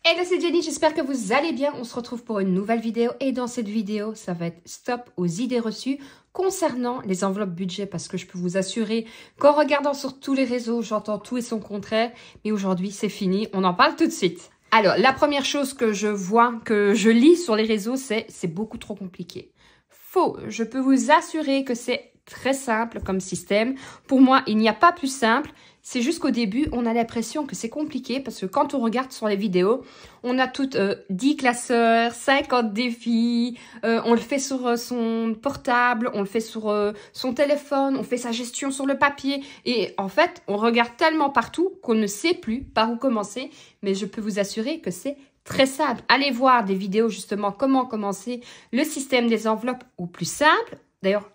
Hello, c'est Jenny, j'espère que vous allez bien. On se retrouve pour une nouvelle vidéo et dans cette vidéo, ça va être stop aux idées reçues concernant les enveloppes budget parce que je peux vous assurer qu'en regardant sur tous les réseaux, j'entends tout et son contraire. Mais aujourd'hui, c'est fini, on en parle tout de suite. Alors, la première chose que je vois, que je lis sur les réseaux, c'est beaucoup trop compliqué. Faux, je peux vous assurer que c'est très simple comme système. Pour moi, il n'y a pas plus simple. C'est juste qu'au début, on a l'impression que c'est compliqué parce que quand on regarde sur les vidéos, on a toutes 10 classeurs, 50 défis, on le fait sur son portable, on le fait sur son téléphone, on fait sa gestion sur le papier. Et en fait, on regarde tellement partout qu'on ne sait plus par où commencer. Mais je peux vous assurer que c'est très simple. Allez voir des vidéos justement comment commencer le système des enveloppes au plus simple. D'ailleurs,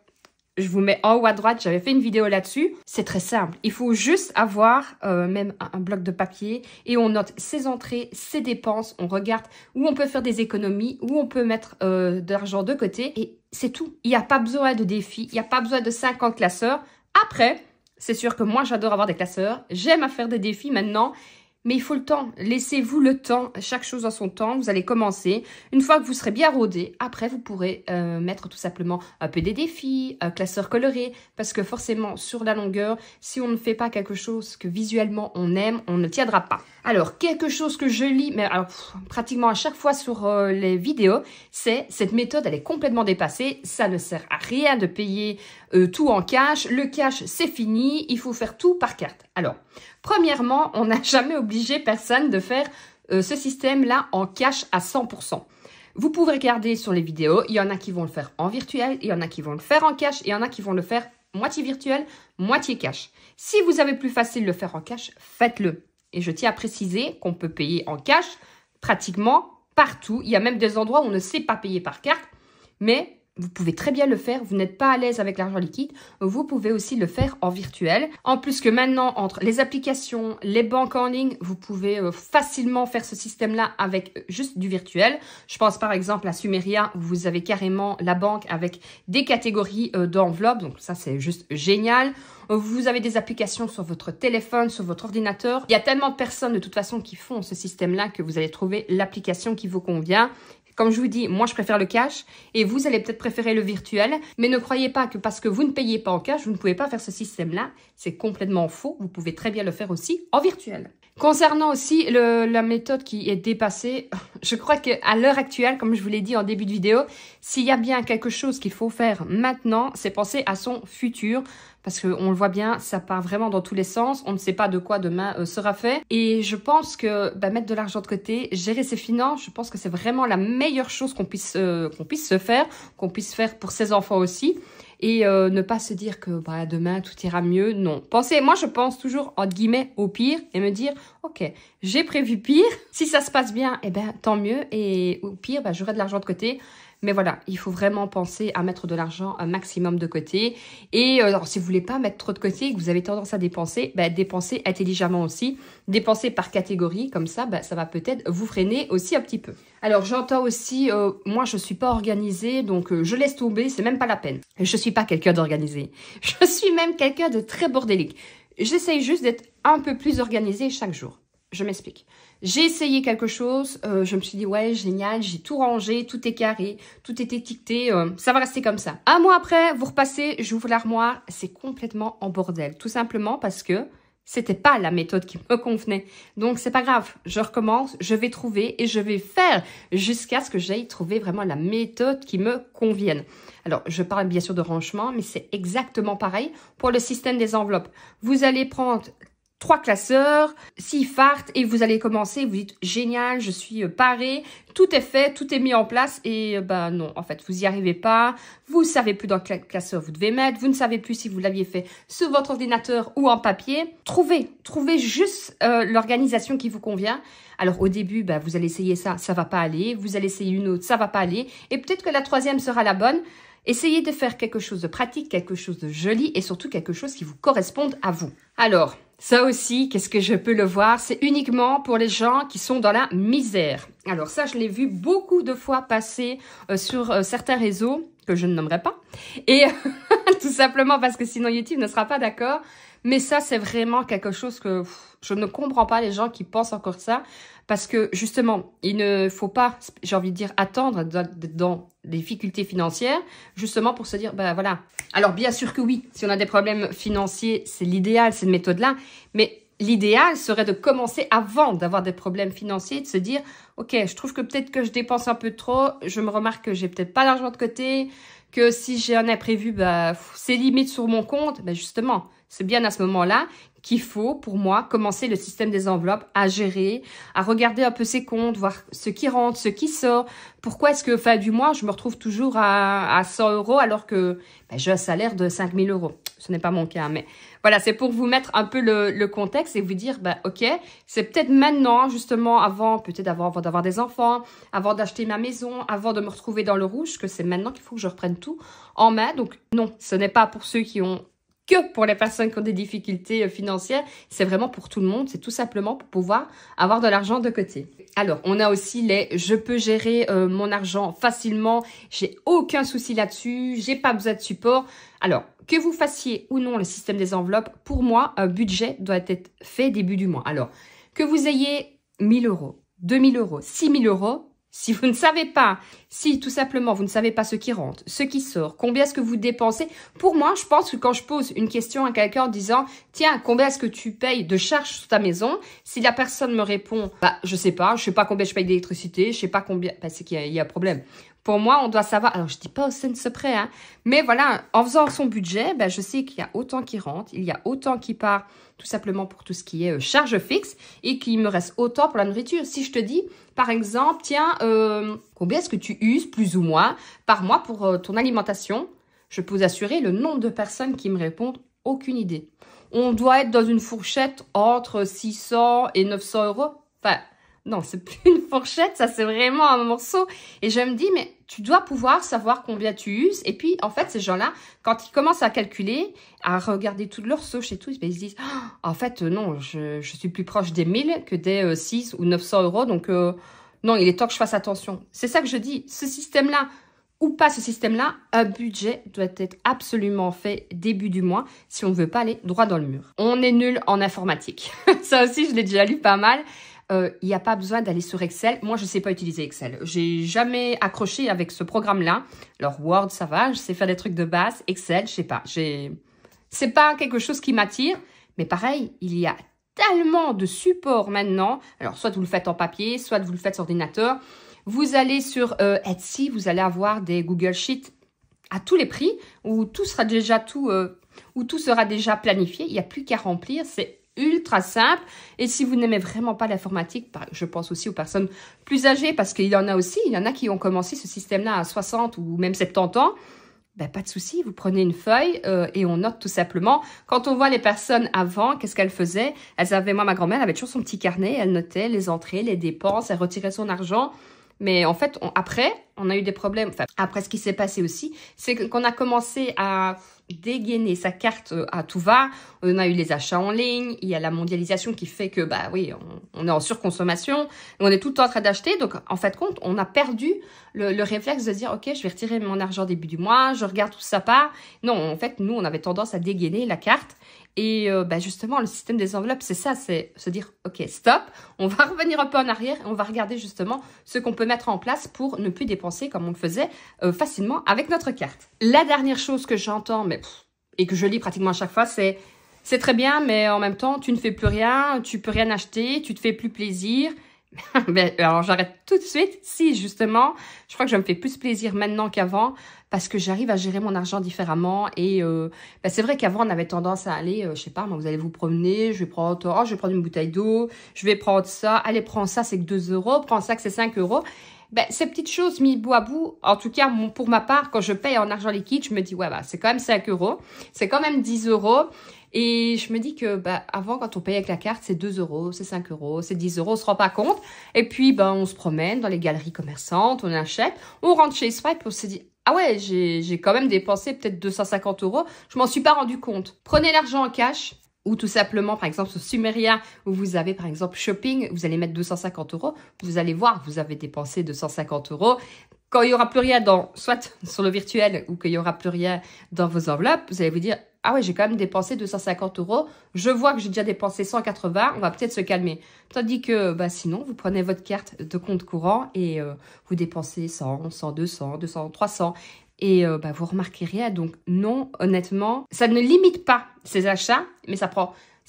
je vous mets en haut à droite, j'avais fait une vidéo là-dessus. C'est très simple. Il faut juste avoir même un bloc de papier et on note ses entrées, ses dépenses. On regarde où on peut faire des économies, où on peut mettre de l'argent de côté et c'est tout. Il n'y a pas besoin de défis, il n'y a pas besoin de 50 classeurs. Après, c'est sûr que moi, j'adore avoir des classeurs. J'aime à faire des défis maintenant. Mais il faut le temps, laissez-vous le temps, chaque chose en son temps, vous allez commencer. Une fois que vous serez bien rodé, après vous pourrez mettre tout simplement un peu des défis, un classeur coloré, parce que forcément sur la longueur, si on ne fait pas quelque chose que visuellement on aime, on ne tiendra pas. Alors, quelque chose que je lis, mais alors, pratiquement à chaque fois sur les vidéos, c'est cette méthode, elle est complètement dépassée, ça ne sert à rien de payer tout en cash, le cash c'est fini, il faut faire tout par carte. Alors, premièrement, on n'a jamais obligé personne de faire ce système-là en cash à 100%. Vous pouvez regarder sur les vidéos, il y en a qui vont le faire en virtuel, il y en a qui vont le faire en cash, et il y en a qui vont le faire moitié virtuel, moitié cash. Si vous avez plus facile de le faire en cash, faites-le. Et je tiens à préciser qu'on peut payer en cash pratiquement partout. Il y a même des endroits où on ne sait pas payer par carte, mais vous pouvez très bien le faire. Vous n'êtes pas à l'aise avec l'argent liquide, vous pouvez aussi le faire en virtuel. En plus que maintenant, entre les applications, les banques en ligne, vous pouvez facilement faire ce système-là avec juste du virtuel. Je pense par exemple à Sumeria, où vous avez carrément la banque avec des catégories d'enveloppes. Donc ça, c'est juste génial. Vous avez des applications sur votre téléphone, sur votre ordinateur. Il y a tellement de personnes de toute façon qui font ce système-là que vous allez trouver l'application qui vous convient. Comme je vous dis, moi je préfère le cash et vous allez peut-être préférer le virtuel. Mais ne croyez pas que parce que vous ne payez pas en cash, vous ne pouvez pas faire ce système-là. C'est complètement faux. Vous pouvez très bien le faire aussi en virtuel. Concernant aussi la méthode qui est dépassée, je crois qu'à l'heure actuelle, comme je vous l'ai dit en début de vidéo, s'il y a bien quelque chose qu'il faut faire maintenant, c'est penser à son futur. Parce qu'on le voit bien, ça part vraiment dans tous les sens. On ne sait pas de quoi demain sera fait. Et je pense que mettre de l'argent de côté, gérer ses finances, je pense que c'est vraiment la meilleure chose qu'on puisse se faire, qu'on puisse faire pour ses enfants aussi. Et ne pas se dire que demain tout ira mieux. Non. Moi je pense toujours entre guillemets au pire et me dire ok, j'ai prévu pire. Si ça se passe bien, tant mieux. Et au pire, j'aurai de l'argent de côté. Mais voilà, il faut vraiment penser à mettre de l'argent un maximum de côté. Et alors, si vous voulez pas mettre trop de côté et que vous avez tendance à dépenser, dépensez intelligemment aussi. Dépensez par catégorie, comme ça, ça va peut-être vous freiner aussi un petit peu. Alors, j'entends aussi, moi, je suis pas organisée, donc je laisse tomber, c'est même pas la peine. Je suis pas quelqu'un d'organisé. Je suis même quelqu'un de très bordélique. J'essaye juste d'être un peu plus organisée chaque jour. Je m'explique. J'ai essayé quelque chose, je me suis dit ouais génial, j'ai tout rangé, tout est carré, tout est étiqueté, ça va rester comme ça. Un mois après, vous repassez, j'ouvre l'armoire, c'est complètement en bordel. Tout simplement parce que c'était pas la méthode qui me convenait. Donc c'est pas grave, je recommence, je vais trouver et je vais faire jusqu'à ce que j'aille trouver vraiment la méthode qui me convienne. Alors, je parle bien sûr de rangement, mais c'est exactement pareil pour le système des enveloppes. Vous allez prendre 3 classeurs, 6 farts et vous allez commencer, vous dites génial, je suis paré, tout est fait, tout est mis en place et non, en fait, vous n'y arrivez pas, vous savez plus dans quel classeur vous devez mettre, vous ne savez plus si vous l'aviez fait sur votre ordinateur ou en papier. Trouvez juste l'organisation qui vous convient. Alors au début, vous allez essayer ça, ça va pas aller, vous allez essayer une autre, ça va pas aller et peut-être que la troisième sera la bonne. Essayez de faire quelque chose de pratique, quelque chose de joli et surtout quelque chose qui vous corresponde à vous. Alors, ça aussi, qu'est-ce que je peux le voir? C'est uniquement pour les gens qui sont dans la misère. Alors ça, je l'ai vu beaucoup de fois passer sur certains réseaux que je ne nommerai pas. Et tout simplement parce que sinon YouTube ne sera pas d'accord. Mais ça, c'est vraiment quelque chose que je ne comprends pas, les gens qui pensent encore ça. Parce que, justement, il ne faut pas, j'ai envie de dire, attendre dans des difficultés financières, justement pour se dire, ben voilà. Alors, bien sûr que oui, si on a des problèmes financiers, c'est l'idéal, cette méthode-là. Mais l'idéal serait de commencer avant d'avoir des problèmes financiers, de se dire, ok, je trouve que peut-être que je dépense un peu trop, je me remarque que j'ai peut-être pas l'argent de côté, que si j'ai un imprévu, bah, c'est limite sur mon compte. Ben justement, c'est bien à ce moment-là qu'il faut, pour moi, commencer le système des enveloppes à gérer, à regarder un peu ses comptes, voir ce qui rentre, ce qui sort. Pourquoi est-ce que fin du mois, je me retrouve toujours à 100 € alors que ben, j'ai un salaire de 5 000 €. Ce n'est pas mon cas, mais voilà, c'est pour vous mettre un peu le contexte et vous dire, ben, ok, c'est peut-être maintenant, justement, avant d'avoir des enfants, avant d'acheter ma maison, avant de me retrouver dans le rouge, que c'est maintenant qu'il faut que je reprenne tout en main. Donc non, ce n'est pas pour ceux qui ont que pour les personnes qui ont des difficultés financières, c'est vraiment pour tout le monde, c'est tout simplement pour pouvoir avoir de l'argent de côté. Alors, on a aussi les « je peux gérer mon argent facilement, j'ai aucun souci là-dessus, j'ai pas besoin de support ». Alors, que vous fassiez ou non le système des enveloppes, pour moi, un budget doit être fait début du mois. Alors, que vous ayez 1 000 €, 2 000 €, 6 000 €, si vous ne savez pas, si tout simplement vous ne savez pas ce qui rentre, ce qui sort, combien est-ce que vous dépensez, pour moi, je pense que quand je pose une question à quelqu'un en disant « Tiens, combien est-ce que tu payes de charges sur ta maison ?» Si la personne me répond « Bah, je sais pas combien je paye d'électricité, je sais pas combien… » Bah, c'est qu'il y a un problème. Pour moi, on doit savoir, alors je dis pas au cent près, hein, mais voilà, en faisant son budget, ben, je sais qu'il y a autant qui rentre, il y a autant qui part tout simplement pour tout ce qui est charge fixe et qu'il me reste autant pour la nourriture. Si je te dis, par exemple, tiens, combien est-ce que tu uses plus ou moins par mois pour ton alimentation? Je peux vous assurer, le nombre de personnes qui me répondent, aucune idée. On doit être dans une fourchette entre 600 et 900 €. Enfin, non, c'est plus une fourchette, ça c'est vraiment un morceau. Et je me dis, mais tu dois pouvoir savoir combien tu uses. Et puis, en fait, ces gens-là, quand ils commencent à calculer, à regarder toutes leurs sauces et tout, ben, ils se disent, oh, en fait, non, je suis plus proche des 1000 que des 6 ou 900 €. Donc, non, il est temps que je fasse attention. C'est ça que je dis. Ce système-là, ou pas ce système-là, un budget doit être absolument fait début du mois si on ne veut pas aller droit dans le mur. On est nul en informatique. Ça aussi, je l'ai déjà lu pas mal. Il n'y a pas besoin d'aller sur Excel. Moi, je ne sais pas utiliser Excel. J'ai jamais accroché avec ce programme-là. Alors, Word, ça va. Je sais faire des trucs de base. Excel, je sais pas. C'est pas quelque chose qui m'attire. Mais pareil, il y a tellement de supports maintenant. Alors, soit vous le faites en papier, soit vous le faites sur ordinateur. Vous allez sur Etsy, vous allez avoir des Google Sheets à tous les prix, où tout sera déjà planifié. Il n'y a plus qu'à remplir. C'est ultra simple. Et si vous n'aimez vraiment pas l'informatique, je pense aussi aux personnes plus âgées, parce qu'il y en a aussi, il y en a qui ont commencé ce système-là à 60 ou même 70 ans. Ben, pas de souci, vous prenez une feuille et on note tout simplement. Quand on voit les personnes avant, qu'est-ce qu'elles faisaient? Moi, ma grand-mère avait toujours son petit carnet, elle notait les entrées, les dépenses, elle retirait son argent. Mais en fait, après, on a eu des problèmes. Enfin, après, ce qui s'est passé aussi, c'est qu'on a commencé à dégainer sa carte à tout va. On a eu les achats en ligne. Il y a la mondialisation qui fait que, bah oui, on est en surconsommation. On est tout le temps en train d'acheter. Donc, en fait, compte, on a perdu le réflexe de dire, OK, je vais retirer mon argent début du mois. Je regarde tout ça part. Non, en fait, nous, on avait tendance à dégainer la carte. Et justement, le système des enveloppes, c'est ça, c'est se dire, OK, stop, on va revenir un peu en arrière et on va regarder justement ce qu'on peut mettre en place pour ne plus dépenser comme on le faisait facilement avec notre carte. La dernière chose que j'entends, et que je lis pratiquement à chaque fois, c'est très bien, mais en même temps, tu ne fais plus rien, tu peux rien acheter, tu te fais plus plaisir. Alors, j'arrête tout de suite. Si, justement, je crois que je me fais plus plaisir maintenant qu'avant parce que j'arrive à gérer mon argent différemment. Et c'est vrai qu'avant, on avait tendance à aller, je sais pas, moi, vous allez vous promener, je vais prendre une bouteille d'eau, je vais prendre ça. Allez, prends ça, c'est que 2 €, prends ça, que c'est 5 €. Ces petites choses mises bout à bout, en tout cas, pour ma part, quand je paye en argent liquide, je me dis, ouais, c'est quand même 5 €, c'est quand même 10 €. Et je me dis que avant, quand on payait avec la carte, c'est 2 €, c'est 5 €, c'est 10 €, on se rend pas compte. Et puis, on se promène dans les galeries commerçantes, on achète, on rentre chez soi et puis on se dit, ah ouais, j'ai quand même dépensé peut-être 250 €, je m'en suis pas rendu compte. Prenez l'argent en cash. Ou tout simplement, par exemple, sur Sumeria, où vous avez, par exemple, shopping, vous allez mettre 250 €. Vous allez voir, vous avez dépensé 250 €. Quand il n'y aura plus rien soit sur le virtuel ou qu'il n'y aura plus rien dans vos enveloppes, vous allez vous dire, ah ouais, j'ai quand même dépensé 250 €. Je vois que j'ai déjà dépensé 180, on va peut-être se calmer. Tandis que bah, sinon, vous prenez votre carte de compte courant et vous dépensez 100, 100, 200, 200, 300. Et bah, vous remarquez rien. Donc non, honnêtement, ça ne limite pas ces achats, mais ça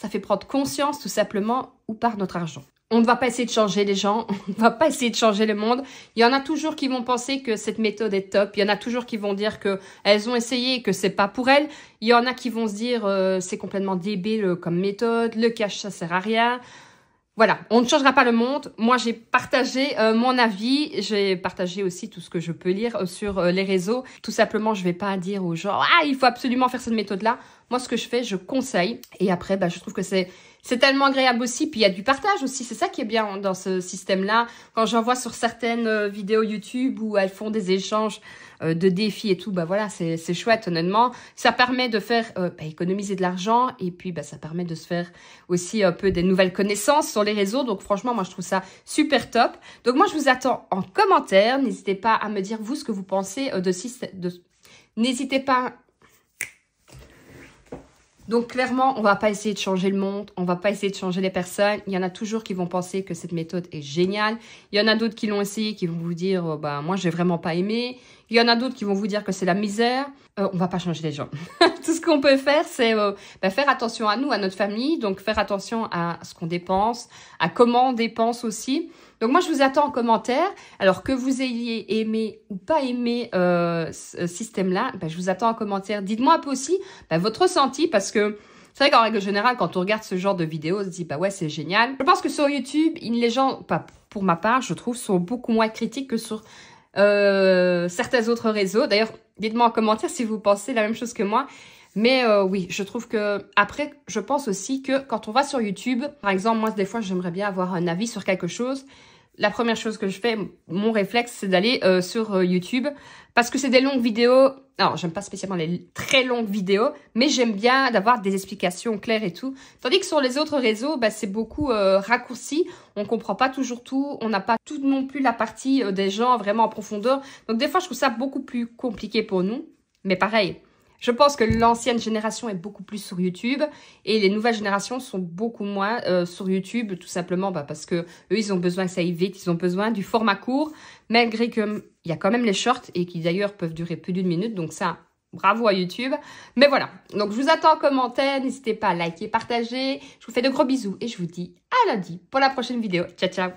fait prendre conscience tout simplement où part notre argent. On ne va pas essayer de changer les gens, on ne va pas essayer de changer le monde. Il y en a toujours qui vont penser que cette méthode est top. Il y en a toujours qui vont dire qu'elles ont essayé et que c'est pas pour elles. Il y en a qui vont se dire c'est complètement débile comme méthode, le cash ça sert à rien. Voilà, on ne changera pas le monde. Moi, j'ai partagé mon avis. J'ai partagé aussi tout ce que je peux lire sur les réseaux. Tout simplement, je ne vais pas dire aux gens « Ah, il faut absolument faire cette méthode-là ». Moi, ce que je fais, je conseille. Et après, bah, je trouve que c'est tellement agréable aussi. Puis, il y a du partage aussi. C'est ça qui est bien dans ce système-là. Quand j'en vois sur certaines vidéos YouTube où elles font des échanges de défis et tout, bah voilà, c'est chouette, honnêtement. Ça permet de faire économiser de l'argent. Et puis, bah, ça permet de se faire aussi un peu des nouvelles connaissances sur les réseaux. Donc, franchement, moi, je trouve ça super top. Donc, moi, je vous attends en commentaire. N'hésitez pas à me dire, vous, ce que vous pensez N'hésitez pas... Donc, clairement, on va pas essayer de changer le monde. On va pas essayer de changer les personnes. Il y en a toujours qui vont penser que cette méthode est géniale. Il y en a d'autres qui l'ont essayé, qui vont vous dire, bah, moi, j'ai vraiment pas aimé. Il y en a d'autres qui vont vous dire que c'est la misère. On va pas changer les gens. Tout ce qu'on peut faire, c'est faire attention à nous, à notre famille. Donc, faire attention à ce qu'on dépense, à comment on dépense aussi. Donc, moi, je vous attends en commentaire. Alors, que vous ayez aimé ou pas aimé ce système-là, je vous attends en commentaire. Dites-moi un peu aussi votre ressenti parce que c'est vrai qu'en règle générale, quand on regarde ce genre de vidéos, on se dit, bah ouais, c'est génial. Je pense que sur YouTube, les gens, pas pour ma part, je trouve, sont beaucoup moins critiques que sur certains autres réseaux. D'ailleurs, dites-moi en commentaire si vous pensez la même chose que moi. Mais oui, je trouve que... Après, je pense aussi que quand on va sur YouTube, par exemple, moi, des fois, j'aimerais bien avoir un avis sur quelque chose. La première chose que je fais, mon réflexe, c'est d'aller sur YouTube. Parce que c'est des longues vidéos. Alors, j'aime pas spécialement les très longues vidéos. Mais j'aime bien d'avoir des explications claires et tout. Tandis que sur les autres réseaux, c'est beaucoup raccourci. On comprend pas toujours tout. On n'a pas tout non plus la partie des gens vraiment en profondeur. Donc, des fois, je trouve ça beaucoup plus compliqué pour nous. Mais pareil, je pense que l'ancienne génération est beaucoup plus sur YouTube et les nouvelles générations sont beaucoup moins sur YouTube, tout simplement parce que eux, ils ont besoin que ça aille vite, ils ont besoin du format court, malgré qu'il y a quand même les shorts et qui d'ailleurs peuvent durer plus d'une minute, donc ça, bravo à YouTube. Mais voilà, donc je vous attends en commentaire, n'hésitez pas à liker, partager, je vous fais de gros bisous et je vous dis à lundi pour la prochaine vidéo. Ciao, ciao!